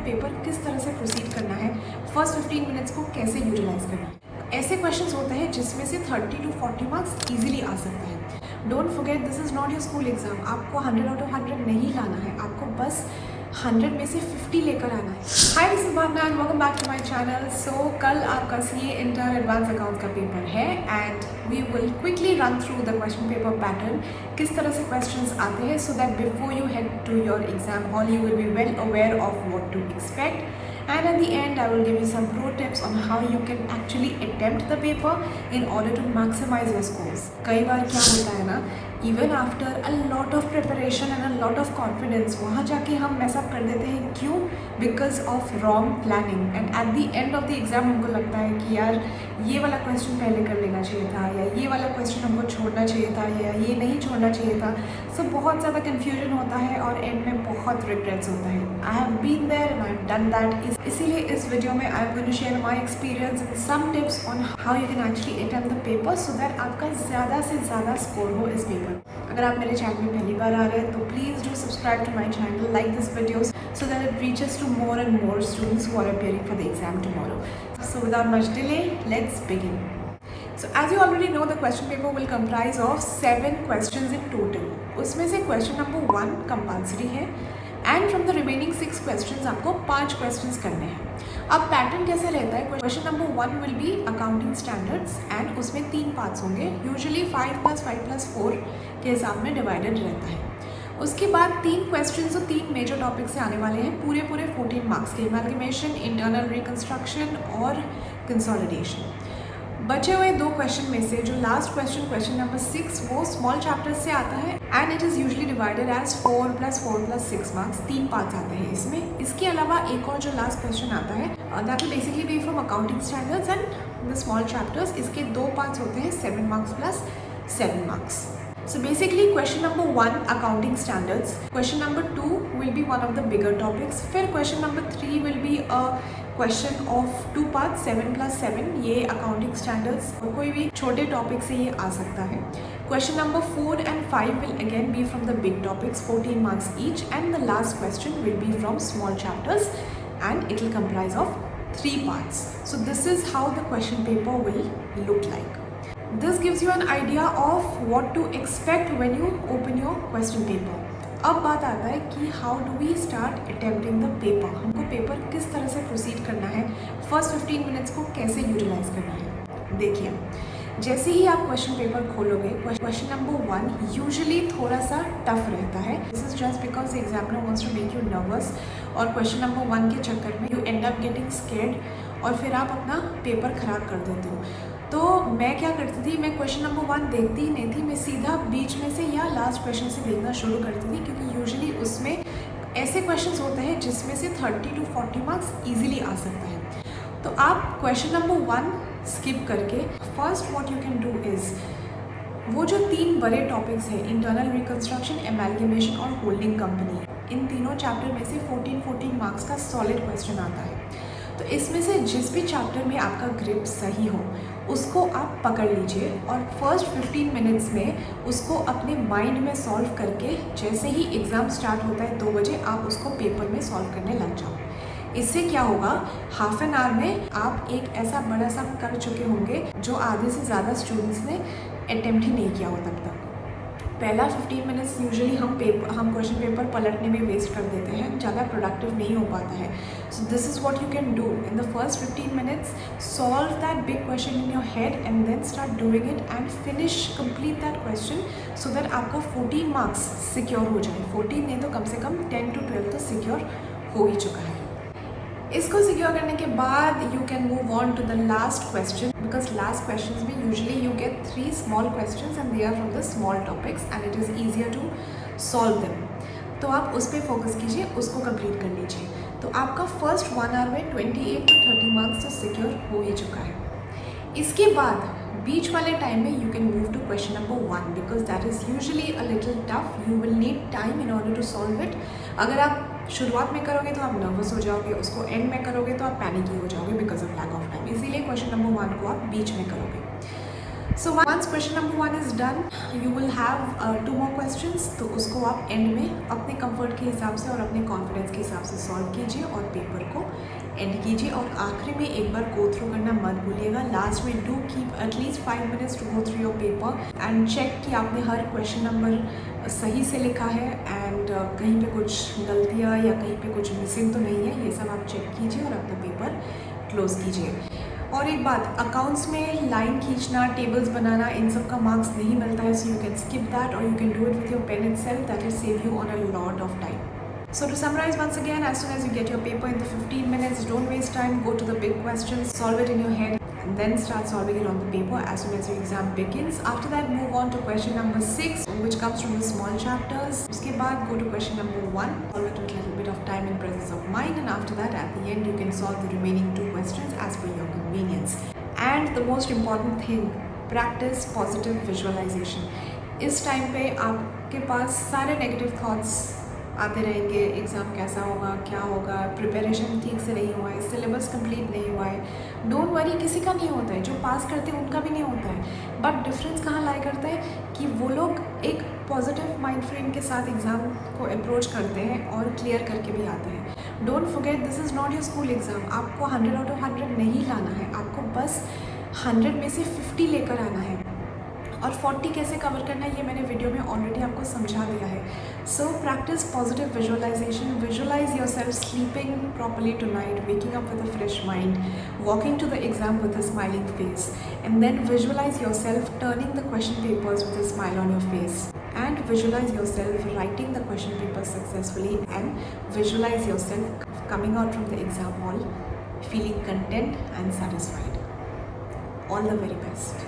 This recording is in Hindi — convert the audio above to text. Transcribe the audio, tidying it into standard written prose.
पेपर किस तरह से प्रोसीड करना है, फर्स्ट 15 मिनट्स को कैसे यूटिलाइज करना है। ऐसे क्वेश्चंस होते हैं जिसमें से 30 to 40 मार्क्स इजीली आ सकते हैं। Don't forget this is not your school exam. आपको 100 आउट ऑफ 100 नहीं लाना है, आपको बस 100 में से 50 लेकर आना है। Hi, this is Bhavna and welcome back to my channel. So कल आपका सीए इंटर एडवांस अकाउंट का पेपर है and we will quickly run through the question paper pattern, किस तरह से क्वेश्चंस आते हैं, so that before you head to your exam hall you will be well aware of what to expect. And at the end, I will give you some pro tips on how you can actually attempt the paper in order to maximize your scores. कई बार क्या होता है ना, even after a lot of preparation and a lot of confidence, वहाँ जाके हम mess up कर देते हैं. क्यों? Because of wrong planning. And at the end of the exam हमको लगता है कि यार ये वाला क्वेश्चन पहले कर लेना चाहिए था, या ये वाला क्वेश्चन हमको छोड़ना चाहिए था, या ये नहीं छोड़ना चाहिए था. So बहुत ज़्यादा confusion होता है और end में बहुत regrets होता है. I have been there and I have done that. इसीलिए इस वीडियो में I am going to share my experience and some tips on how you can actually attempt the paper so that आपका ज़्यादा से ज़्यादा स्कोर हो इस पेपर. अगर आप मेरे चैनल में पहली बार आ रहे हैं तो please do subscribe to my channel, like this video so that it reaches to more and more students who are appearing for the exam tomorrow. So without much delay let's begin. So as you already know, the question paper will comprise of 7 questions in total. उसमें से question number 1 compulsory है and from the remaining 6 questions आपको 5 questions करने हैं. अब पैटर्न कैसे रहता है? Question number 1 will be accounting standards and उसमें 3 पार्ट्स होंगे, यूजुअली 5+5+4 के हिसाब में डिवाइडेड रहता है. उसके बाद 3 क्वेश्चंस और 3 मेजर टॉपिक से आने वाले हैं, पूरे 14 मार्क्स के, एमैल्गमेशन, इंटरनल रिकंस्ट्रक्शन और कंसोलिडेशन. बचे हुए 2 क्वेश्चन में से जो लास्ट क्वेश्चन नंबर 6 वो स्मॉल चैप्टर्स से आता है and it is usually divided as 4+4+6 marks. 3 parts आते हैं इसमें. इसके अलावा एक और जो लास्ट क्वेश्चन आता है that will basically be from accounting standards and the small chapters. इसके 2 पार्ट्स होते हैं, 7 marks plus 7 marks. So basically question number 1 accounting standards, question number 2 will be one of the bigger topics, फिर question number 3 will be a question of 2 parts 7+7, ये accounting standards, कोई भी छोटे टॉपिक से ये आ सकता है. Question number 4 and 5 will again be from the big topics, 14 marks each, and the last question will be from small chapters and it will comprise of 3 parts. So this is how the question paper will look like. This gives you an idea of what to expect when you open your question paper. अब बात आता है कि how do we start attempting the paper. हमको पेपर किस तरह से प्रोसीड करना है, फर्स्ट 15 मिनट्स को कैसे यूटिलाइज करना है. देखिए, जैसे ही आप क्वेश्चन पेपर खोलोगे, क्वेश्चन नंबर 1 यूजुअली थोड़ा सा टफ रहता है. This is just because the examiner wants to make you nervous और क्वेश्चन नंबर 1 के चक्कर में you end up getting scared और फिर आप अपना पेपर ख़राब कर देते हो. तो मैं क्या करती थी, मैं क्वेश्चन नंबर 1 देखती ही नहीं थी, मैं सीधा बीच में से या लास्ट क्वेश्चन से देखना शुरू करती थी, क्योंकि यूजुअली उसमें ऐसे क्वेश्चंस होते हैं जिसमें से 30 to 40 मार्क्स इजीली आ सकता है. तो आप क्वेश्चन नंबर 1 स्किप करके first what you can do is वो जो 3 बड़े टॉपिक्स हैं, इंटरनल रिकंस्ट्रक्शन, एमैल्गमेशन और होल्डिंग कंपनी, इन तीनों चैप्टर में से 14 मार्क्स का सॉलिड क्वेश्चन आता है. तो इसमें से जिस भी चैप्टर में आपका ग्रिप सही हो उसको आप पकड़ लीजिए और फर्स्ट 15 मिनट्स में उसको अपने माइंड में सॉल्व करके जैसे ही एग्ज़ाम स्टार्ट होता है 2 बजे आप उसको पेपर में सॉल्व करने लग जाओ. इससे क्या होगा, हाफ एन आवर में आप एक ऐसा बड़ा सम कर चुके होंगे जो आधे से ज़्यादा स्टूडेंट्स ने अटेम्प्ट ही नहीं किया हो तब तक. पहला 15 मिनट्स यूजुअली हम क्वेश्चन पेपर पलटने में वेस्ट कर देते हैं, ज़्यादा प्रोडक्टिव नहीं हो पाता है. So this is what you can do in the first 15 minutes, solve that big question in your head and then start doing it and finish complete that question so that आपका 14 मार्क्स सिक्योर हो जाए. 14 नहीं तो कम से कम 10 to 12 तो सिक्योर हो ही चुका है. इसको सिक्योर करने के बाद you can move on to the last question, because last question में usually you get 3 small question and they are from the small topics and it is easier to solve them. तो आप उस पर फोकस कीजिए, उसको कंप्लीट कर लीजिए. तो आपका फर्स्ट 1 आवर में 28 to 30 मार्क्स तो सिक्योर हो ही चुका है. इसके बाद बीच वाले टाइम में you can move to question number 1 because that is usually a little tough. You will need time in order to solve it. अगर आप शुरुआत में करोगे तो आप नर्वस हो जाओगे, उसको एंड में करोगे तो आप पैनिकी हो जाओगे because of lack of time. इसीलिए क्वेश्चन नंबर 1 को आप बीच में करोगे. So once question number 1 is done you will have 2 more questions. तो उसको आप एंड में अपने कंफर्ट के हिसाब से और अपने कॉन्फिडेंस के हिसाब से सॉल्व कीजिए और पेपर एंड कीजिए और आखिरी में एक बार गो थ्रू करना मत भूलिएगा। लास्ट में do keep at least 5 minutes to go through your paper and check कि आपने हर क्वेश्चन नंबर सही से लिखा है एंड कहीं पे कुछ गलतियाँ या कहीं पे कुछ मिसिंग तो नहीं है। ये सब आप चेक कीजिए और अपना पेपर क्लोज कीजिए। और एक बात, अकाउंट्स में लाइन खींचना, टेबल्स बनाना, इन सब का मार्क्स नहीं मिलता है, so you can skip that और you can do it with your pen itself. That will save you on a lot of time. So to summarize once again, as soon as you get your paper in the 15 minutes, don't waste time, go to the big questions, solve it in your head and then start solving it on the paper as soon as your exam begins. After that, move on to question number 6, which comes from the small chapters. Uske baad go to question number 1, solve it with a little bit of time and presence of mind, and after that at the end you can solve the remaining 2 questions as per your convenience. And the most important thing, practice positive visualization. इस टाइम पे आपके पास सारे नेगेटिव थॉट्स आते रहेंगे, एग्ज़ाम कैसा होगा, क्या होगा, प्रिपरेशन ठीक से नहीं हुआ है, सिलेबस कंप्लीट नहीं हुआ है। डोंट वरी, किसी का नहीं होता है, जो पास करते हैं उनका भी नहीं होता है। बट डिफरेंस कहाँ लाई करता है कि वो लोग एक पॉजिटिव माइंड फ्रेम के साथ एग्ज़ाम को अप्रोच करते हैं और क्लियर करके भी आते हैं। Don't forget, this is not your school exam. आपको 100 आउट ऑफ 100 नहीं लाना है, आपको बस 100 में से 50 लेकर आना है। और 40 कैसे कवर करना है ये मैंने वीडियो में ऑलरेडी आपको समझा दिया है। सो practice positive visualization, visualize yourself sleeping properly tonight, waking up with a fresh mind, walking to the exam with a smiling face, and then visualize yourself turning the question papers with a smile on your face, and visualize yourself writing the question paper successfully, and visualize yourself coming out from the exam hall feeling content and satisfied. All the very best.